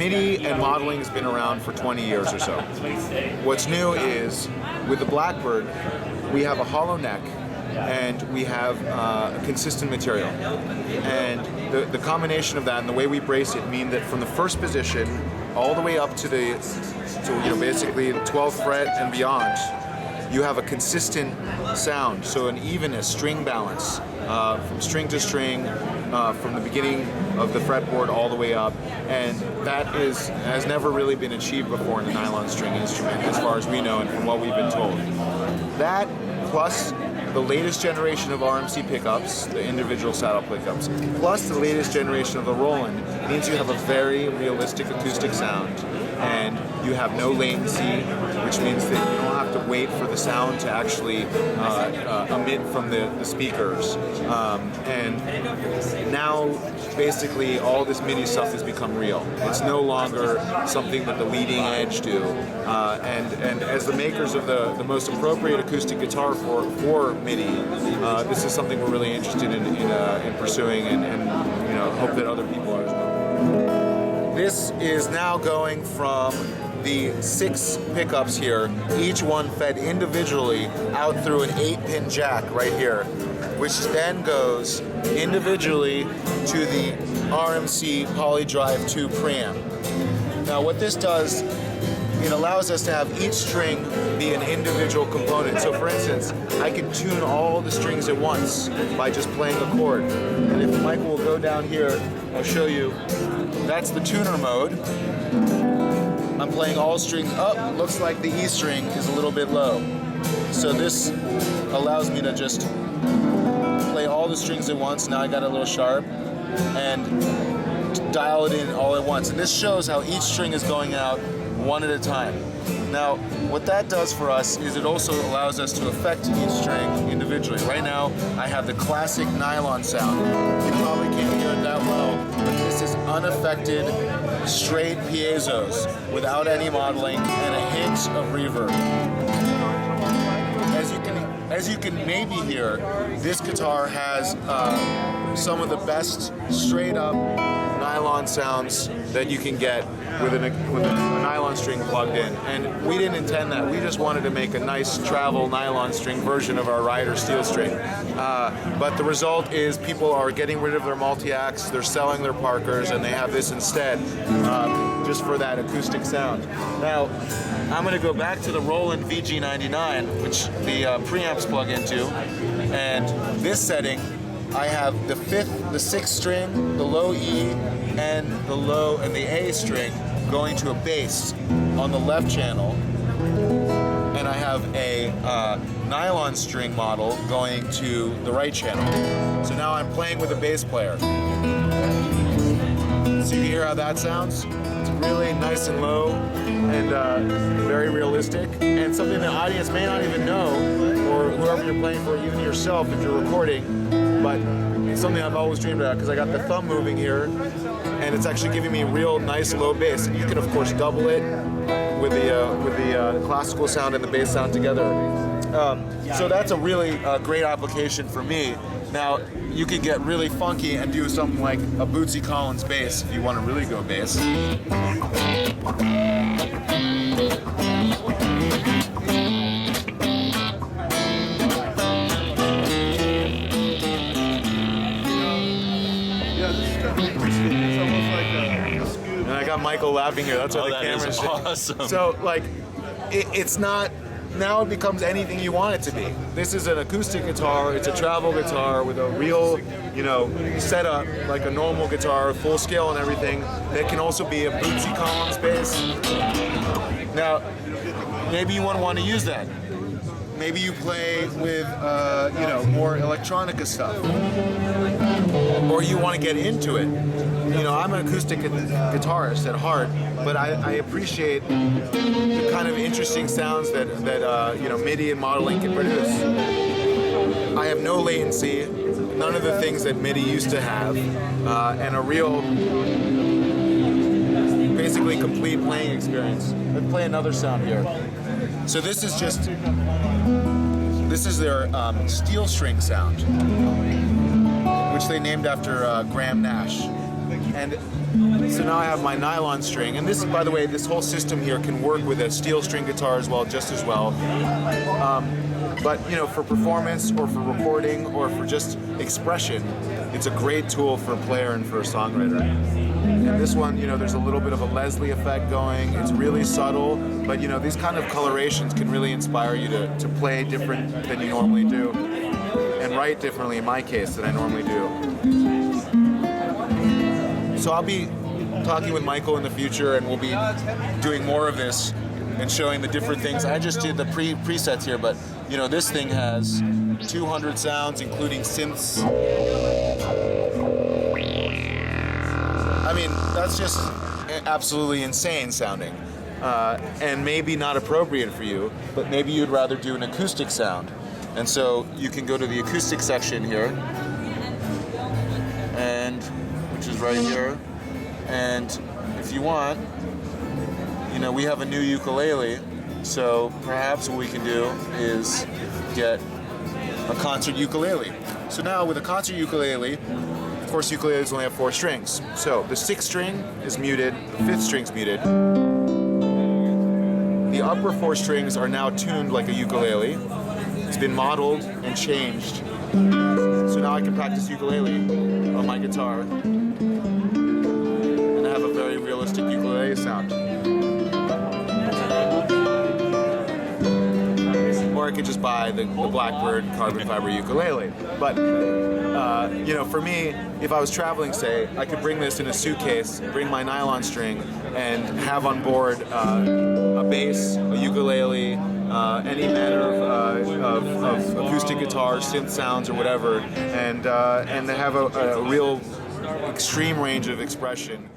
MIDI and modeling has been around for 20 years or so. What's new is, with the Blackbird, we have a hollow neck and we have a consistent material. And the combination of that and the way we brace it mean that from the first position all the way up to basically the 12th fret and beyond, you have a consistent sound, so an evenness, string balance, from string to string, from the beginning of the fretboard all the way up, and that has never really been achieved before in a nylon string instrument, as far as we know and from what we've been told. That, plus the latest generation of RMC pickups, the individual saddle pickups, plus the latest generation of the Roland, means you have a very realistic acoustic sound, and you have no latency, which means that you don't have to wait for the sound to actually emit from the speakers. And now, basically, all this MIDI stuff has become real. It's no longer something that the leading edge do. And as the makers of the most appropriate acoustic guitar for MIDI, this is something we're really interested in pursuing, and hope that other people are as well. This is now going from the 6 pickups here, each one fed individually out through an 8-pin jack right here, which then goes individually to the RMC Polydrive 2 preamp. Now what this does, it allows us to have each string be an individual component. So for instance, I can tune all the strings at once by just playing a chord. And if Michael will go down here, I'll show you. That's the tuner mode. I'm playing all strings up. Looks like the E string is a little bit low. So this allows me to just play all the strings at once. Now I got a little sharp, and dial it in all at once. And this shows how each string is going out one at a time. Now, what that does for us is it also allows us to affect each string individually. Right now, I have the classic nylon sound. You probably can't hear it that well, but this is unaffected, straight piezos without any modeling and a hint of reverb. As you can maybe hear, this guitar has some of the best straight up nylon sounds that you can get with a nylon string plugged in. And we didn't intend that. We just wanted to make a nice travel nylon string version of our Rider steel string. But the result is people are getting rid of their multi-acts, they're selling their Parkers, and they have this instead, just for that acoustic sound. Now, I'm going to go back to the Roland VG99, which the preamps plug into, and this setting, I have the 5th, the 6th string, the low E, and the A string going to a bass on the left channel, and I have a nylon string model going to the right channel. So now I'm playing with a bass player. So you can hear how that sounds. It's really nice and low and very realistic, and something the audience may not even know, or whoever you're playing for, even yourself if you're recording, but it's something I've always dreamed about because I got the thumb moving here, and it's actually giving me a real nice low bass. And you can of course double it with the classical sound and the bass sound together. So that's a really great application for me. Now you can get really funky and do something like a Bootsy Collins bass if you want to really go bass. And I got Michael laughing here. That's why the camera's awesome. So like, it's not. Now it becomes anything you want it to be. This is an acoustic guitar. It's a travel guitar with a real, setup like a normal guitar, full scale and everything. That can also be a Bootsy Collins bass. Now, maybe you wouldn't want to use that. Maybe you play with, more electronica stuff, or you want to get into it. I'm an acoustic guitarist at heart, but I appreciate the kind of interesting sounds that MIDI and modeling can produce. I have no latency, none of the things that MIDI used to have, and a real, basically complete playing experience. Let's play another sound here. So this is their steel string sound, which they named after Graham Nash. And so now I have my nylon string, and this, by the way, this whole system here can work with a steel string guitar as well, just as well. But you know, for performance or for recording or for just expression, it's a great tool for a player and for a songwriter. And this one, you know, there's a little bit of a Leslie effect going. It's really subtle, but you know, these kind of colorations can really inspire you to play different than you normally do, and write differently in my case than I normally do. So I'll be talking with Michael in the future, and we'll be doing more of this and showing the different things. I just did the presets here, but you know, this thing has 200 sounds, including synths. I mean, that's just absolutely insane sounding, and maybe not appropriate for you, but maybe you'd rather do an acoustic sound. And so you can go to the acoustic section here, and which is right here, and if you want, you know, we have a new ukulele, so perhaps what we can do is get a concert ukulele. So now with a concert ukulele, of course ukuleles only have 4 strings. So the 6th string is muted, the 5th string's muted. The upper 4 strings are now tuned like a ukulele. It's been modeled and changed. So now I can practice ukulele on my guitar and have a very realistic ukulele sound. Or I could just buy the Blackbird carbon fiber ukulele. But you know, for me, if I was traveling, say, I could bring this in a suitcase, bring my nylon string, and have on board a bass, a ukulele, any manner of acoustic guitars, synth sounds, or whatever, and have a real extreme range of expression.